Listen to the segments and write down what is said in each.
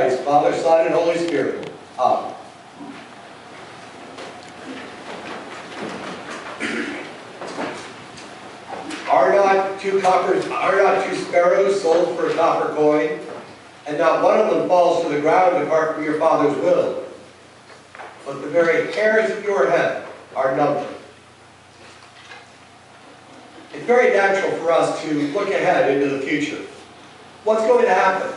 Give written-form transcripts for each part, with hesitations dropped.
Christ, Father, Son, and Holy Spirit. Amen. Are not two sparrows sold for a copper coin, and not one of them falls to the ground apart from your Father's will? But the very hairs of your head are numbered. It's very natural for us to look ahead into the future. What's going to happen?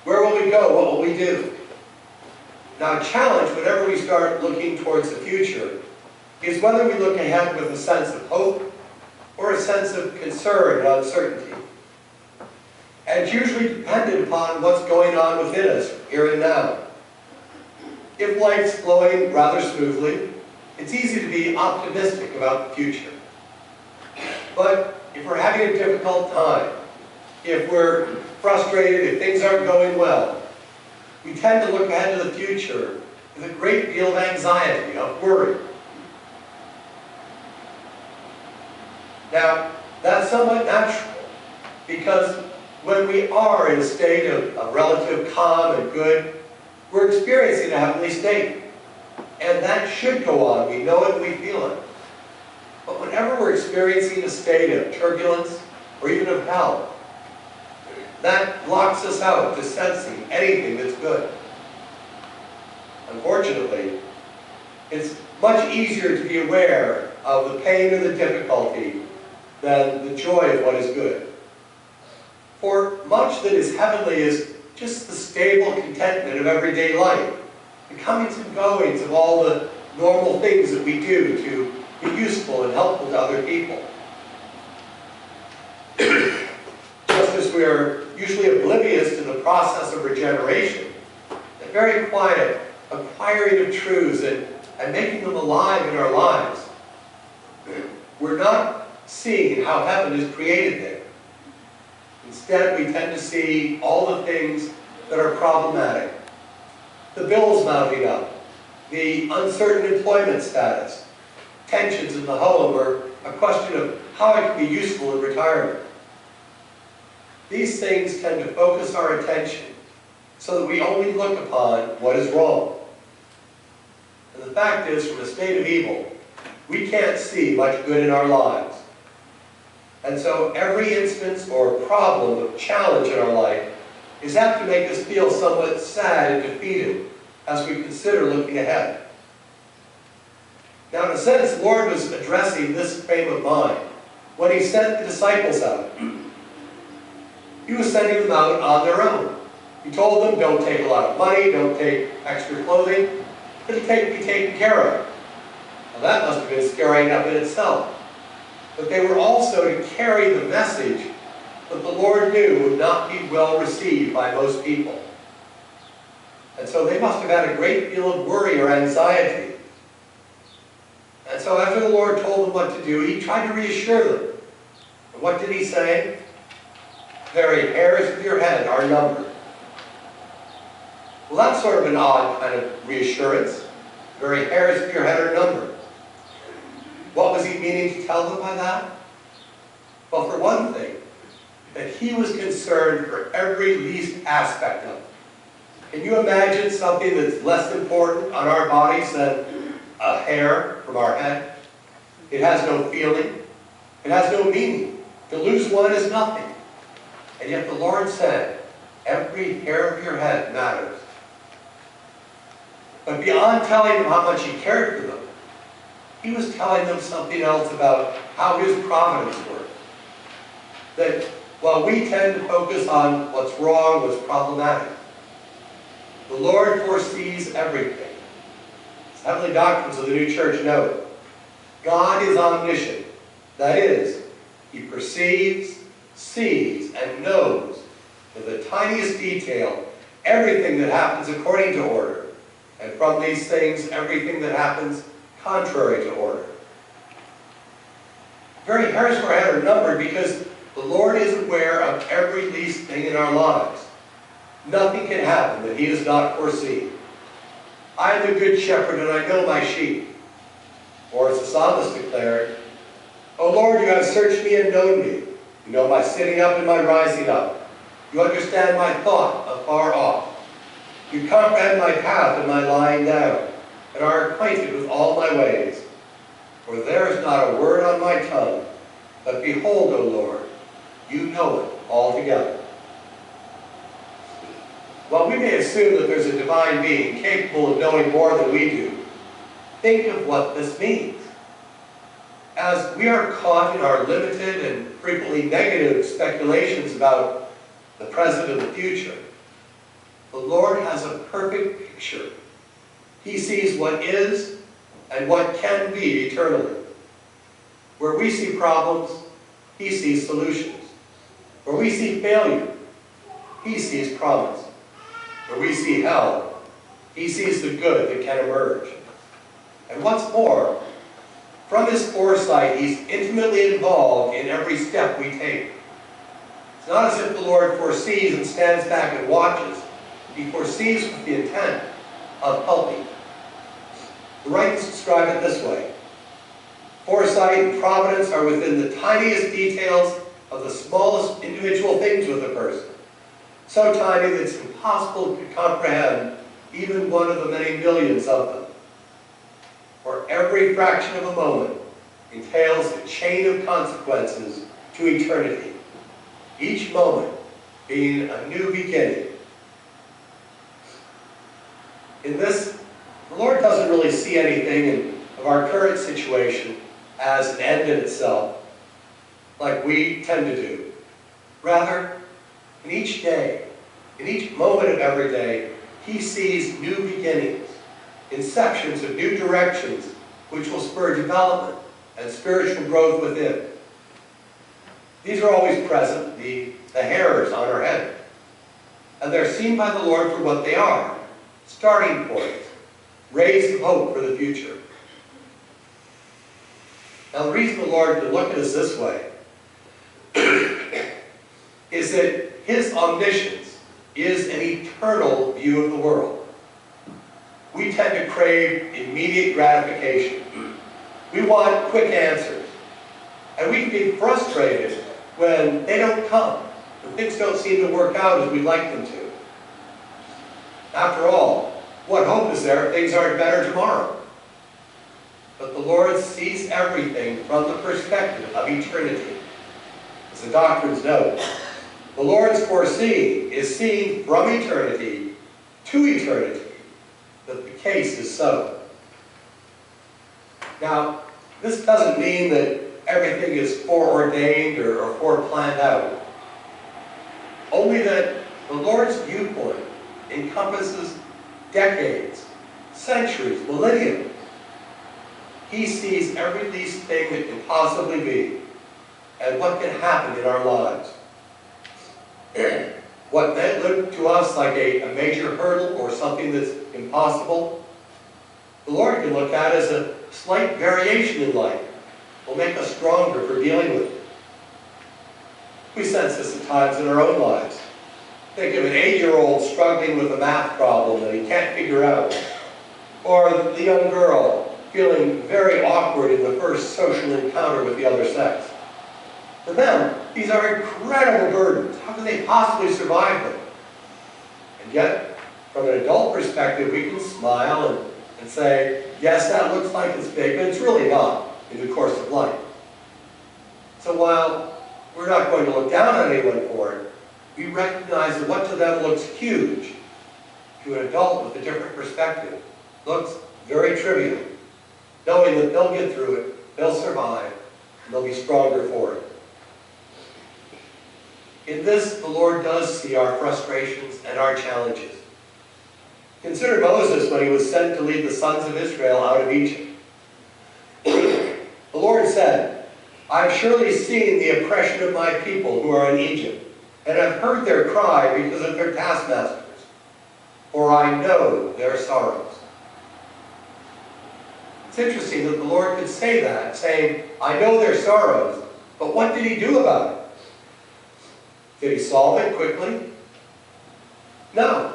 Where will we go? What will we do? Now, a challenge whenever we start looking towards the future is whether we look ahead with a sense of hope or a sense of concern and uncertainty. And it's usually dependent upon what's going on within us here and now. If life's flowing rather smoothly, it's easy to be optimistic about the future. But if we're having a difficult time, if we're frustrated, if things aren't going well, we tend to look ahead to the future with a great deal of anxiety, of worry. Now, that's somewhat natural, because when we are in a state of relative calm and good, we're experiencing a heavenly state. And that should go on. We know it, we feel it. But whenever we're experiencing a state of turbulence, or even of hell, that blocks us out to sensing anything that's good. Unfortunately, it's much easier to be aware of the pain or the difficulty than the joy of what is good. For much that is heavenly is just the stable contentment of everyday life, the comings and goings of all the normal things that we do to be useful and helpful to other people. Just as we are usually oblivious to the process of regeneration, the very quiet acquiring of truths and making them alive in our lives, we're not seeing how heaven is created there. Instead, we tend to see all the things that are problematic. The bills mounting up, the uncertain employment status, tensions in the home, or a question of how I can be useful in retirement. These things tend to focus our attention so that we only look upon what is wrong. And the fact is, from a state of evil, we can't see much good in our lives. And so every instance or problem of challenge in our life is apt to make us feel somewhat sad and defeated as we consider looking ahead. Now, in a sense, the Lord was addressing this frame of mind when He sent the disciples out. He was sending them out on their own. He told them, don't take a lot of money, don't take extra clothing, but be taken care of. Now, that must have been scary enough in itself. But they were also to carry the message that the Lord knew would not be well received by most people. And so they must have had a great deal of worry or anxiety. And so after the Lord told them what to do, He tried to reassure them. And what did He say? The very hairs of your head are numbered. Well, that's sort of an odd kind of reassurance. The very hairs of your head are numbered. What was He meaning to tell them by that? Well, for one thing, that He was concerned for every least aspect of it. Can you imagine something that's less important on our bodies than a hair from our head? It has no feeling. It has no meaning. To lose one is nothing. And yet the Lord said, every hair of your head matters. But beyond telling them how much He cared for them, He was telling them something else about how His providence worked. That while we tend to focus on what's wrong, what's problematic, the Lord foresees everything. As heavenly doctrines of the new church note, God is omniscient. That is, He perceives, sees, and knows to the tiniest detail everything that happens according to order, and from these things, everything that happens contrary to order. Very hairs of our head are numbered because the Lord is aware of every least thing in our lives. Nothing can happen that He does not foresee. I am the good shepherd and I know my sheep. Or as the psalmist declared, O Lord, you have searched me and known me. You know my sitting up and my rising up. You understand my thought afar off. You comprehend my path and my lying down, and are acquainted with all my ways. For there is not a word on my tongue, but behold, O Lord, you know it altogether. While we may assume that there's a divine being capable of knowing more than we do, think of what this means. As we are caught in our limited and frequently negative speculations about the present and the future, the Lord has a perfect picture. He sees what is and what can be eternally. Where we see problems, He sees solutions. Where we see failure, He sees promise. Where we see hell, He sees the good that can emerge. And what's more, from His foresight, He's intimately involved in every step we take. It's not as if the Lord foresees and stands back and watches. He foresees with the intent of helping. The writers describe it this way: foresight and providence are within the tiniest details of the smallest individual things with a person, so tiny that it's impossible to comprehend even one of the many millions of them. For every fraction of a moment entails a chain of consequences to eternity, each moment being a new beginning. In this, the Lord doesn't really see anything of our current situation as an end in itself, like we tend to do. Rather, in each day, in each moment of every day, He sees new beginnings, inceptions of new directions which will spur development and spiritual growth within. These are always present, the hairs on our head. And they're seen by the Lord for what they are: starting points, rays of hope for the future. Now, the reason the Lord can look at us this way is that His omniscience is an eternal view of the world. We tend to crave immediate gratification. We want quick answers. And we can be frustrated when they don't come, when things don't seem to work out as we'd like them to. After all, what hope is there if things aren't better tomorrow? But the Lord sees everything from the perspective of eternity. As the doctrines note, the Lord's foreseeing is seen from eternity to eternity, that the case is so. Now, this doesn't mean that everything is foreordained or foreplanned out. Only that the Lord's viewpoint encompasses decades, centuries, millennia. He sees every least thing that can possibly be, and what can happen in our lives. What may look to us like a major hurdle or something that's impossible, the Lord can look at as a slight variation in life. Will make us stronger for dealing with it. We sense this at times in our own lives. Think of an 8-year-old struggling with a math problem that he can't figure out. Or the young girl feeling very awkward in the first social encounter with the other sex. For them, these are incredible burdens. How can they possibly survive them? And yet, from an adult perspective, we can smile and say, yes, that looks like it's big, but it's really not in the course of life. So while we're not going to look down on anyone for it, we recognize that what to them looks huge, to an adult with a different perspective, looks very trivial, knowing that they'll get through it, they'll survive, and they'll be stronger for it. In this, the Lord does see our frustrations and our challenges. Consider Moses when he was sent to lead the sons of Israel out of Egypt. The Lord said, I've surely seen the oppression of my people who are in Egypt, and have heard their cry because of their taskmasters, for I know their sorrows. It's interesting that the Lord could say that, saying, I know their sorrows, but what did He do about it? Did He solve it quickly? No.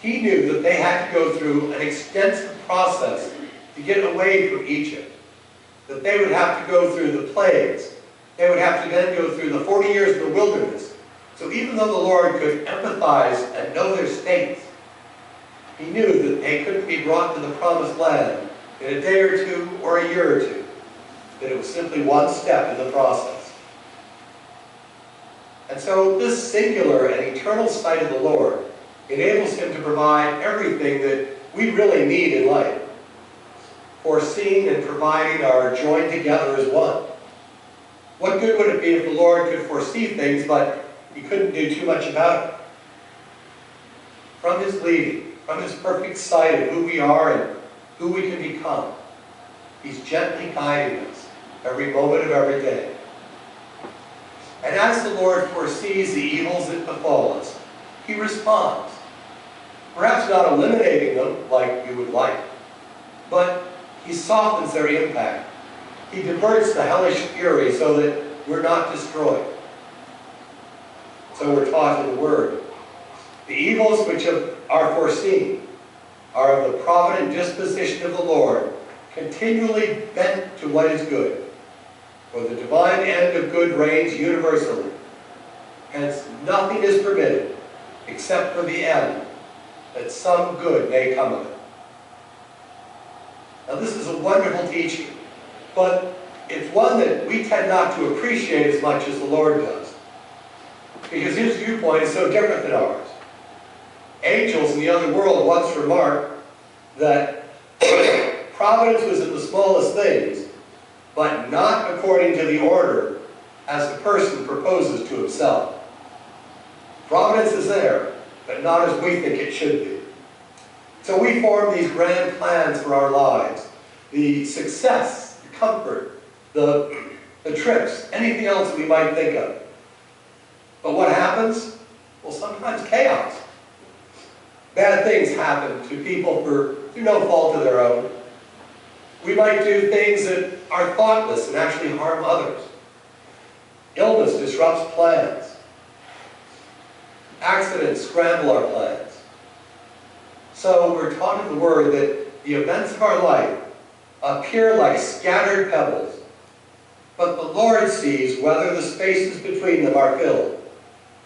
He knew that they had to go through an extensive process to get away from Egypt. That they would have to go through the plagues. They would have to then go through the 40 years of the wilderness. So even though the Lord could empathize and know their states, He knew that they couldn't be brought to the promised land in a day or two or a year or two, that it was simply one step in the process. And so this singular and eternal sight of the Lord enables him to provide everything that we really need in life. Foreseeing and providing are joined together as one. What good would it be if the Lord could foresee things, but he couldn't do too much about it? From his leading, from his perfect sight of who we are and who we can become, he's gently guiding us every moment of every day. And as the Lord foresees the evils that befall us, he responds. Perhaps not eliminating them like we would like, but he softens their impact. He diverts the hellish fury so that we're not destroyed. So we're taught in the Word. The evils which are foreseen are of the provident disposition of the Lord, continually bent to what is good. For the divine end of good reigns universally. Hence nothing is permitted except for the end, that some good may come of it. Now this is a wonderful teaching, but it's one that we tend not to appreciate as much as the Lord does, because his viewpoint is so different than ours. Angels in the other world once remarked that providence was in the smallest things, but not according to the order as the person proposes to himself. Providence is there, but not as we think it should be. So we form these grand plans for our lives. The success, the comfort, the trips, anything else that we might think of. But what happens? Well, sometimes chaos. Bad things happen to people through no fault of their own. We might do things that are thoughtless and actually harm others. Illness disrupts plans. Accidents scramble our plans. So we're taught in the Word that the events of our life appear like scattered pebbles, but the Lord sees whether the spaces between them are filled.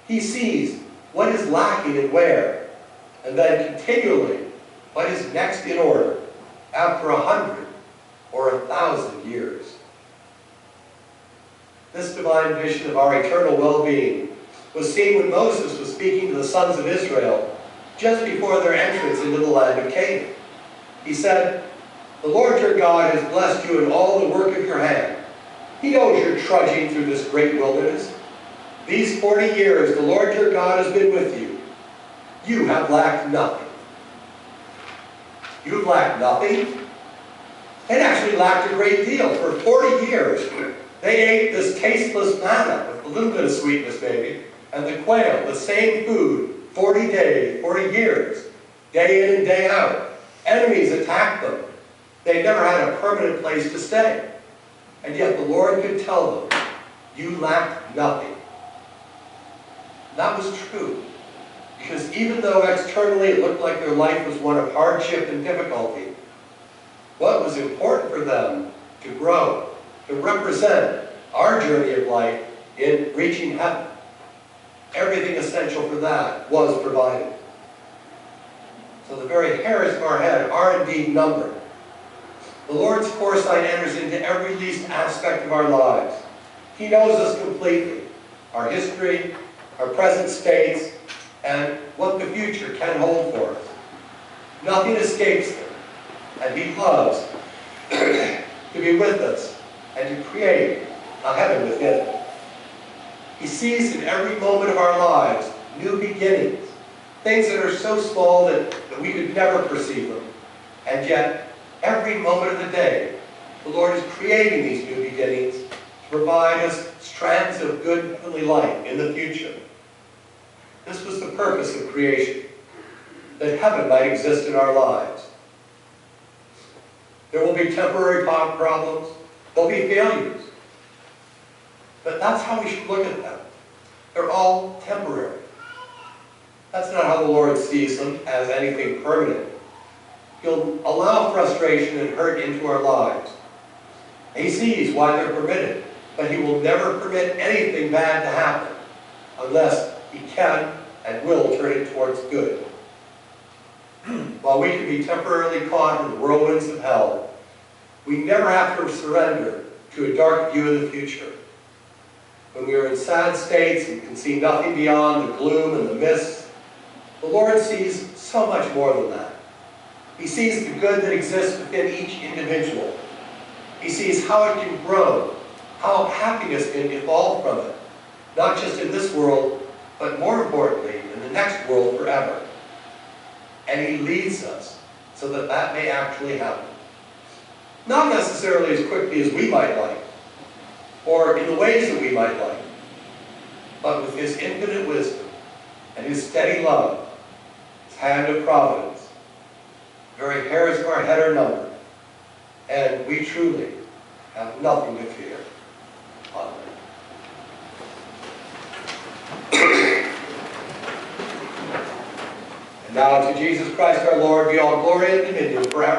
He sees what is lacking and where, and then continually what is next in order after 100 or 1,000 years. This divine vision of our eternal well-being was seen when Moses was speaking to the sons of Israel just before their entrance into the land of Canaan. He said, "The Lord your God has blessed you in all the work of your hand. He knows you're trudging through this great wilderness. These 40 years the Lord your God has been with you. You have lacked nothing." You've lacked nothing? They'd actually lacked a great deal. For 40 years, they ate this tasteless manna with a little bit of sweetness maybe, and the quail, the same food, 40 days, 40 years, day in and day out. Enemies attacked them. They never had a permanent place to stay. And yet the Lord could tell them, you lacked nothing. And that was true. Because even though externally it looked like their life was one of hardship and difficulty, what was important for them to grow, to represent our journey of life in reaching heaven. Everything essential for that was provided. So the very hairs of our head are indeed numbered. The Lord's foresight enters into every least aspect of our lives. He knows us completely, our history, our present states, and what the future can hold for us. Nothing escapes him, and he loves to be with us and to create a heaven within. He sees in every moment of our lives new beginnings, things that are so small that we could never perceive them, and yet every moment of the day the Lord is creating these new beginnings to provide us strands of good heavenly light in the future. This was the purpose of creation, that heaven might exist in our lives. There will be temporary problems, there'll be failures, but that's how we should look at them. They're all temporary. That's not how the Lord sees them, as anything permanent. He'll allow frustration and hurt into our lives. He sees why they're permitted, but he will never permit anything bad to happen unless he can and will turn it towards good. while we can be temporarily caught in the whirlwinds of hell, we never have to surrender to a dark view of the future. When we are in sad states and can see nothing beyond the gloom and the mist, the Lord sees so much more than that. He sees the good that exists within each individual. He sees how it can grow, how happiness can evolve from it, not just in this world, but more importantly, in the next world forever. And He leads us so that that may actually happen. Not necessarily as quickly as we might like, or in the ways that we might like, but with His infinite wisdom and His steady love, His hand of providence. The very hairs of our head are numbered, and we truly have nothing to fear. Amen. And now to Jesus Christ our Lord be all glory and dominion forever.